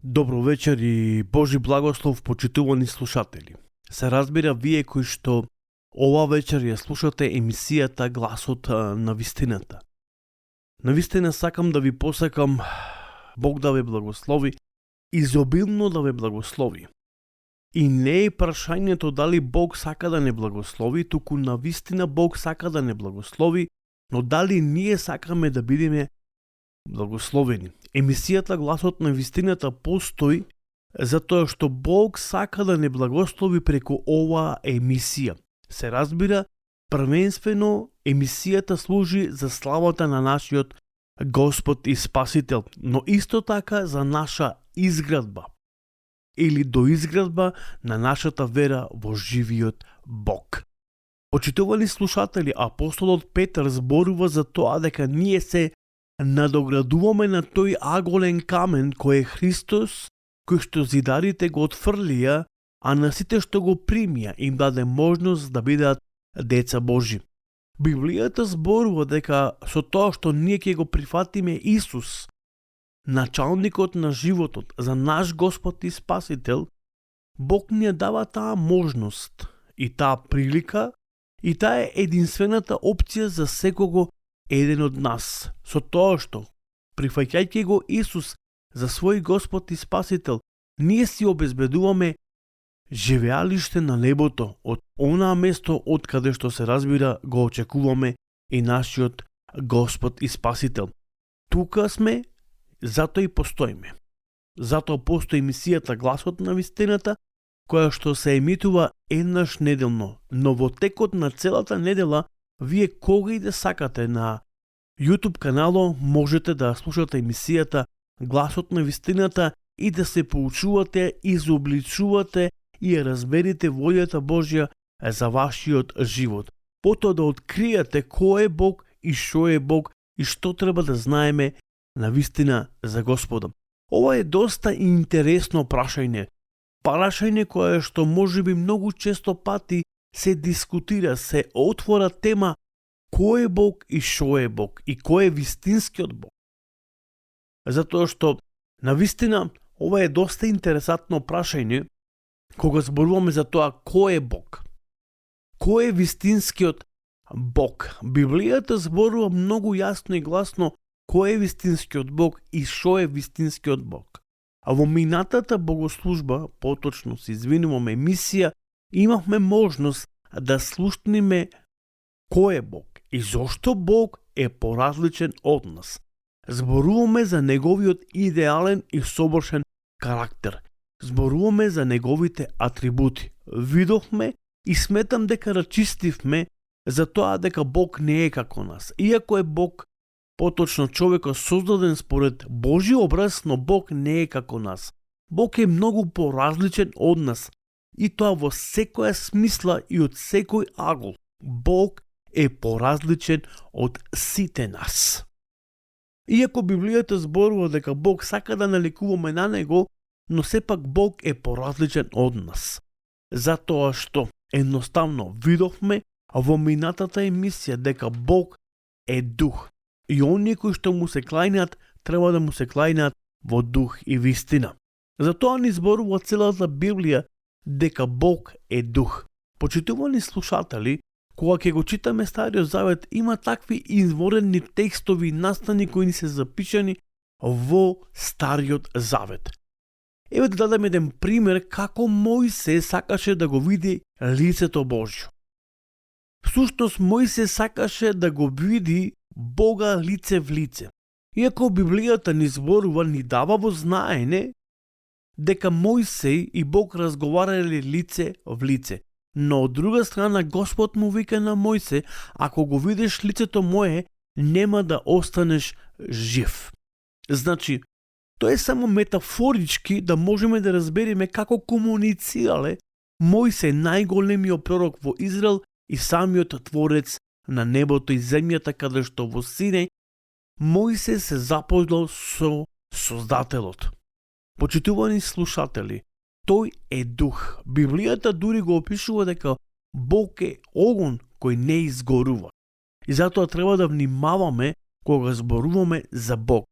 Добро вечер и Божи благослов, почитувани слушатели. Се разбира вие кои што ова вечер ја слушате емисијата Гласот на вистината. Навистина сакам да ви посакам Бог да ве благослови, изобилно да ве благослови. И не е прашањето дали Бог сака да не благослови, туку навистина Бог сака да не благослови, но дали ние сакаме да бидеме благословени. Емисијата Гласот на вистината постои затоа што Бог сака да не благослови преку оваа емисија. Се разбира, првенствено емисијата служи за славата на нашиот Господ и Спасител, но исто така за наша изградба или доизградба на нашата вера во живиот Бог. Почитувани слушатели, апостолот Петар зборува за тоа дека ние се надоградуваме на тој аголен камен кој е Христос, кој што зидарите го отфрлија, а на сите што го примија им даде можност да бидат деца Божи. Библијата зборува дека со тоа што ние ќе го прифатиме Исус, началникот на животот, за наш Господ и Спасител, Бог ни ја дава таа можност и таа прилика, и таа е единствената опција за секого еден од нас, со тоа што, прифаќајќи го Исус за свој Господ и Спасител, ние си обезбедуваме живеалиште на небото, од онаа место од каде што се разбира го очекуваме и нашиот Господ и Спасител. Тука сме, затоа и постоиме. Затоа постои емисијата Гласот на вистината, која што се емитува еднаш неделно, но во текот на целата недела вие кога и да сакате на YouTube канало можете да слушате емисијата Гласот на вистината и да се поучувате, изобличувате и ја разберете волјата Божја за вашиот живот. Потоа да откриете кој е Бог и што е Бог и што треба да знаеме на вистина за Господа. Ова е доста интересно прашање. Прашање кое што можеби многу често пати се дискутира, се отвора тема кој е Бог и што е Бог и кој е вистинскиот Бог. Затоа што навистина ова е доста интересантно прашање кога зборуваме за тоа кој е Бог. Кој е вистинскиот Бог? Библијата зборува многу јасно и гласно кој е вистинскиот Бог и што е вистинскиот Бог. А во минатата богослужба, поточно се извинувам емисија, имавме можност да слушниме кој е Бог и зошто Бог е поразличен од нас. Зборуваме за неговиот идеален и совршен карактер. Зборуваме за неговите атрибути. Видовме и сметам дека рачистивме за тоа дека Бог не е како нас. Иако е Бог, поточно човекот создаден според Божи образ, но Бог не е како нас. Бог е многу поразличен од нас. И тоа во секоја смисла и од секој агол. Бог е поразличен од сите нас. Иако Библијата зборува дека Бог сака да налекуваме на Него, но сепак Бог е поразличен од нас. Затоа што едноставно видовме во минатата емисија дека Бог е дух. И оние кои што му се клајнат, треба да му се клајнат во дух и вистина. Затоа ни зборува целата Библија дека Бог е дух. Почитувани слушатели, кога ќе го читаме Стариот Завет, има такви изворени текстови настани кои ни се запишани во Стариот Завет. Еве да дадам еден пример како Мојсе сакаше да го види лицето Божјо. Всушност Мојсе сакаше да го види Бога лице в лице. Иако Библијата ни зборува, ни дава во знаење дека Мојсей и Бог разговарале лице в лице. Но од друга страна Господ му вика на Мојсе, ако го видиш лицето мое, нема да останеш жив. Значи, тоа е само метафорички да можеме да разбереме како комуницирале Мојсе, најголемиот пророк во Израел и самиот творец на небото и земјата, каде што во Синеј Мојсе се запознал со Создателот. Почитувани слушатели, тој е дух. Библијата дури го опишува дека Бог е огон кој не изгорува. И затоа треба да внимаваме кога зборуваме за Бог.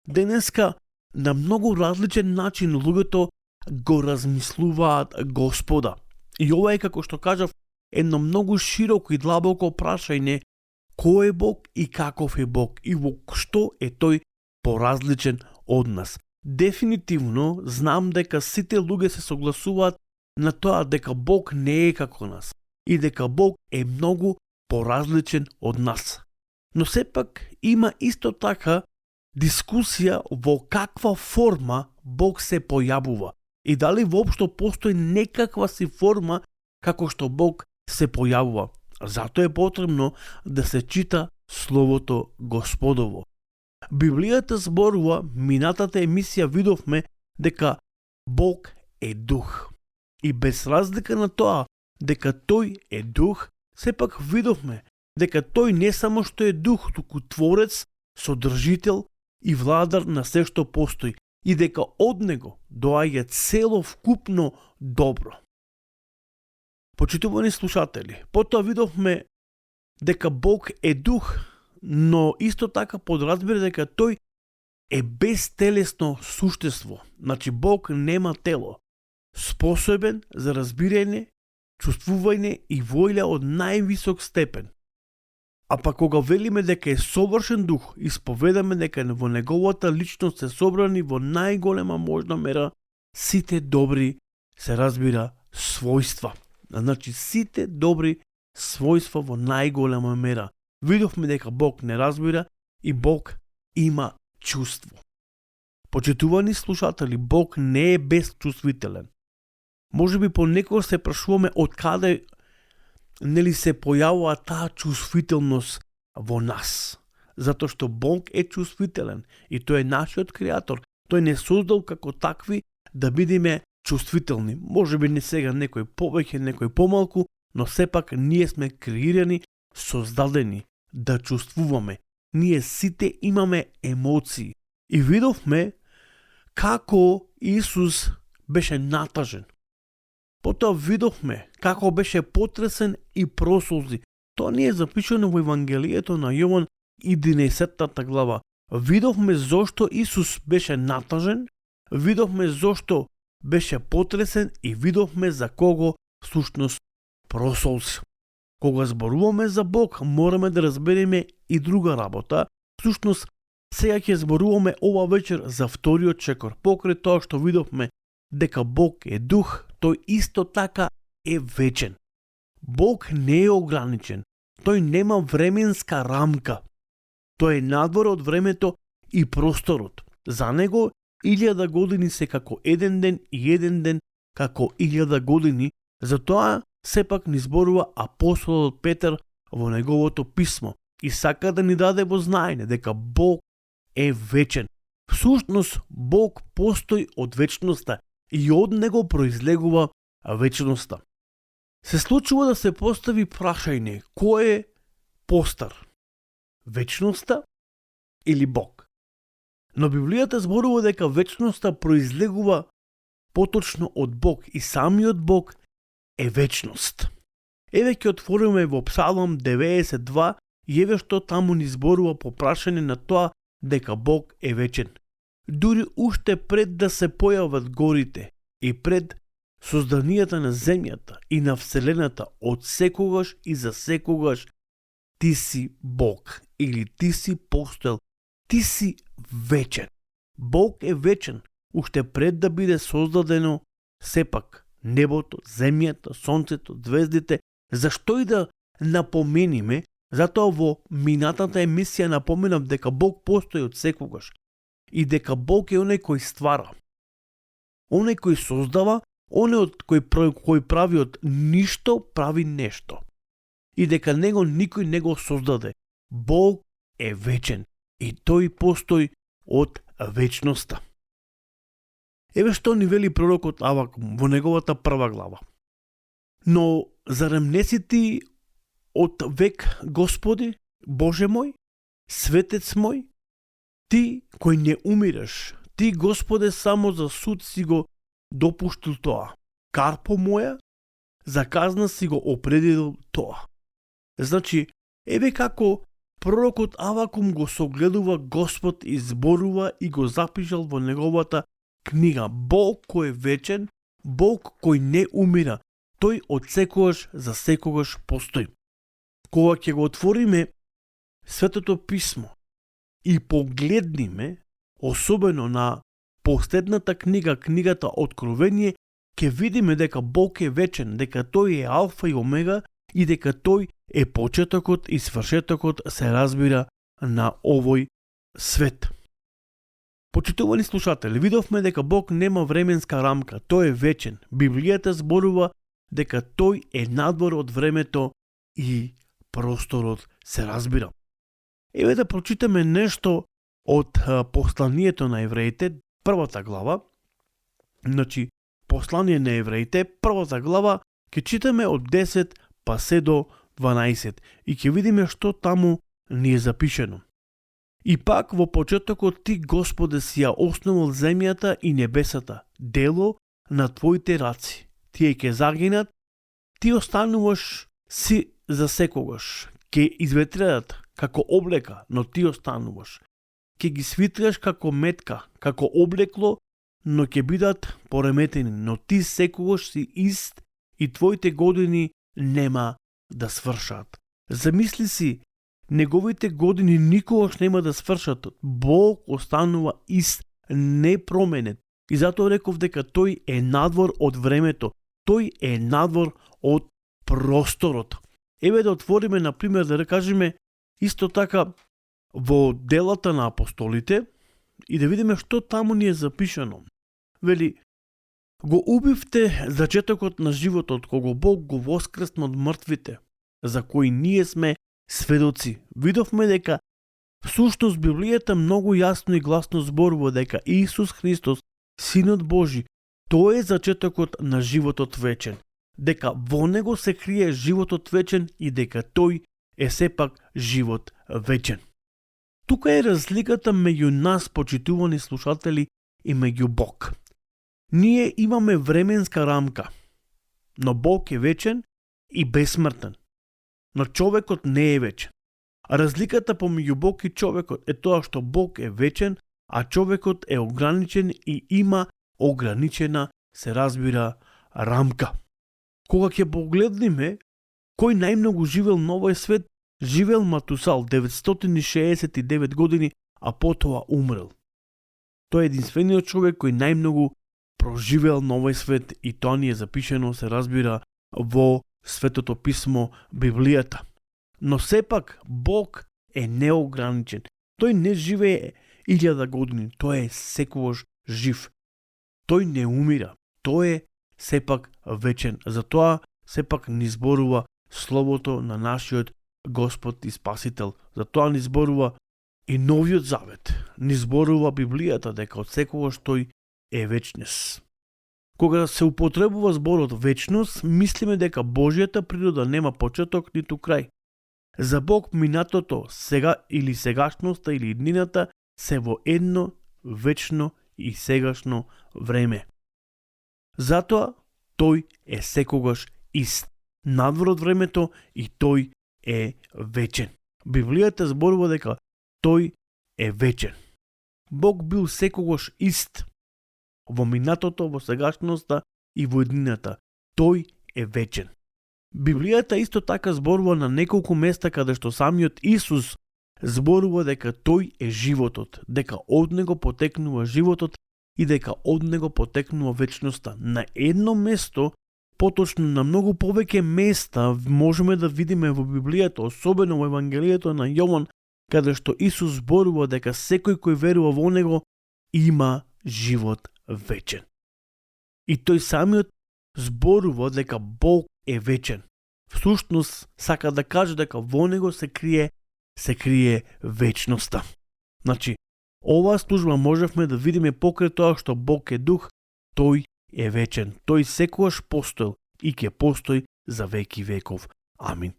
Денеска на многу различен начин луѓето го размислуваат Господа. И ова е, како што кажав, едно многу широко и длабоко прашање кој е Бог и каков е Бог и во што е тој поразличен од нас. Дефинитивно знам дека сите луѓе се согласуваат на тоа дека Бог не е како нас и дека Бог е многу поразличен од нас. Но сепак има исто така дискусија во каква форма Бог се појавува и дали воопшто постои некаква си форма како што Бог се појавува. Зато е потребно да се чита Словото Господово. Библијата зборува, минатата емисија видовме дека Бог е дух. И без разлика на тоа дека тој е дух, сепак видовме дека тој не само што е дух, туку творец, содржител и владар на се што постои и дека од него доаѓа целовкупно добро. Почитувани слушатели, потоа видовме дека Бог е дух, но исто така подразбира дека тој е безтелесно суштество. Значи Бог нема тело, способен за разбирање, чувствување и воља од највисок степен. А па кога велиме дека е совршен дух, исповедаме дека во неговата личност се собрани во најголема можна мера сите добри, се разбира, својства. Значи сите добри својства во најголема мера. Видовме дека Бог не разбира и Бог има чувство. Почитувани слушатели, Бог не е безчувствителен. Можеби понекогаш се прашуваме од каде нели се појавува таа чувствителност во нас. Затоа што Бог е чувствителен и тој е нашиот креатор. Тој не создал како такви да бидеме чувствителни. Можеби не сега некој повеќе, некој помалку, но сепак ние сме креирани, создадени да чувствуваме. Ние сите имаме емоции. И видовме како Исус беше натажен. Потоа видовме како беше потресен и просолзи. Тоа не е запишано во Евангелието на Јован 11 глава. Видовме зошто Исус беше натажен, видовме зошто беше потресен и видовме за кого всушност просолзи. Кога зборуваме за Бог, мораме да разбереме и друга работа. Всушност, сега ќе зборуваме ова вечер за вториот чекор. Покрај тоа што видовме дека Бог е дух, тој исто така е вечен. Бог не е ограничен. Тој нема временска рамка. Тој е надвор од времето и просторот. За него 1000 години се како еден ден и еден ден како 1000 години. Затоа сепак ни зборува апостолот Петар во неговото писмо и сака да ни даде во знаење дека Бог е вечен. Всушност, Бог постои од вечноста и од него произлегува вечноста. Се случува да се постави прашање кој е постар? Вечноста или Бог? Но Библијата зборува дека вечноста произлегува поточно од Бог и самиот Бог е вечност. Еве ќе отвориме во Псалом 92 и еве што таму ни зборува по прашање на тоа дека Бог е вечен. Дури уште пред да се појават горите и пред созданијата на земјата и на вселената, од секогаш и за секогаш ти си Бог или ти си постоел, ти си вечен. Бог е вечен уште пред да биде создадено сепак небото, земјата, сонцето, звездите. Зашто и да напомениме, затоа во минатата емисија напоменав дека Бог постои од секогаш и дека Бог е оној кој ствара, оној кој создава, оној кој прави од ништо прави нешто и дека него никој не го создаде. Бог е вечен и тој постои од вечноста. Еве што ни вели пророкот Авакум во неговата прва глава. Но зарем не си ти од век, Господи, Боже мој, светец мој, ти кој не умираш, ти, Господе, само за суд си го допуштил тоа. Карпо моја, за казна си го определил тоа. Значи, еве како пророкот Авакум го согледува Господ и зборува и го запишал во неговата книга. Бог кој е вечен, Бог кој не умира, тој од секогаш за секогаш постои. Кога ќе го отвориме Светото писмо и погледниме, особено на последната книга, книгата Откровение, ќе видиме дека Бог е вечен, дека тој е алфа и омега и дека тој е почетокот и свршетокот, се разбира, на овој свет. Почитувани слушатели, видовме дека Бог нема временска рамка, тој е вечен. Библијата зборува дека тој е надвор од времето и просторот, се разбира. Еве да прочитаме нешто од посланието на евреите, првата глава. Значи, послание на евреите, првата глава, ќе читаме од 10 па се до 12 и ќе видиме што таму ни е запишено. И пак во почетокот ти, Господе, си ја основал земјата и небесата, дело на твоите раци. Тие ќе загинат, ти остануваш си за секогаш. Ќе изветредат како облека, но ти остануваш. Ќе ги свитраш како метка, како облекло, но ќе бидат пореметени, но ти секогаш си ист и твоите години нема да свршат. Замисли си, неговите години никогаш нема да свршат. Бог останува ист, непроменет. И затоа реков дека тој е надвор од времето. Тој е надвор од просторот. Еве да отвориме, например, да кажеме исто така во делата на апостолите и да видиме што таму ни е запишано. Вели, го убивте зачетокот на животот, кога Бог го воскресна од мртвите, за кои ние сме сведоци. Видовме дека всушност Библијата многу јасно и гласно зборува дека Исус Христос, Синот Божи, тој е зачетокот на животот вечен, дека во него се крие животот вечен и дека тој е сепак живот вечен. Тука е разликата меѓу нас, почитувани слушатели, и меѓу Бог. Ние имаме временска рамка, но Бог е вечен и безсмртен. Но човекот не е вечен. Разликата помеѓу Бог и човекот е тоа што Бог е вечен, а човекот е ограничен и има ограничена, се разбира, рамка. Кога ќе погледнеме кој најмногу живел на овој свет, живел Матусал 969 години, а потоа умрел. Тој е единствениот човек кој најмногу проживел на овој свет и тоа ни е запишено, се разбира, во Светото писмо, Библијата. Но сепак Бог е неограничен. Тој не живее 1000 години, тој е секогаш жив. Тој не умира, тој е сепак вечен. Затоа сепак ни зборува словото на нашиот Господ и Спасител. Затоа ни зборува и Новиот Завет. Ни зборува Библијата дека од секогаш тој е вечнес. Кога се употребува зборот вечност, мислиме дека Божјата природа нема почеток ниту крај. За Бог минатото, сега или сегашноста или иднината се во едно вечно и сегашно време. Затоа тој е секогаш ист, надвор од времето, и тој е вечен. Библијата зборува дека тој е вечен. Бог бил секогаш ист во минатото, во сегашноста и во иднината. Тој е вечен. Библијата исто така зборува на неколку места каде што самиот Исус зборува дека тој е животот, дека од него потекнува животот и дека од него потекнува вечноста. На едно место, поточно на многу повеќе места, можеме да видиме во Библијата, особено во Евангелието на Јован, каде што Исус зборува дека секој кој верува во него има живот вечен. И тој самиот зборува дека Бог е вечен. Всушност сака да каже дека во него се крие вечноста. Значи, оваа служба можевме да видиме покрај тоа што Бог е дух, тој е вечен. Тој секогаш постоел и ќе постои за веки веков. Амин.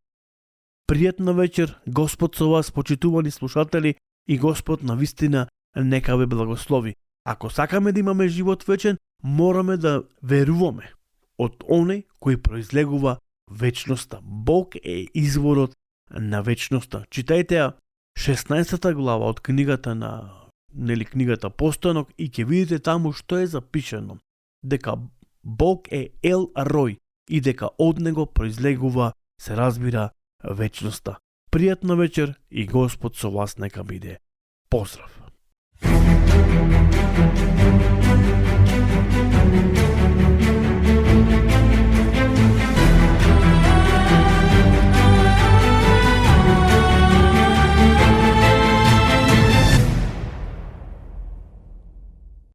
Пријатна вечер, Господ со вас, почитувани слушатели, и Господ навистина нека ве благослови. Ако сакаме да имаме живот вечен, мораме да веруваме од оној кој произлегува вечноста. Бог е изворот на вечноста. Читајте ја 16 глава од книгата книгата Постанок и ќе видите таму што е запишано, дека Бог е Ел Рој и дека од него произлегува, се разбира, вечноста. Пријатна вечер и Господ со вас нека биде. Поздрав!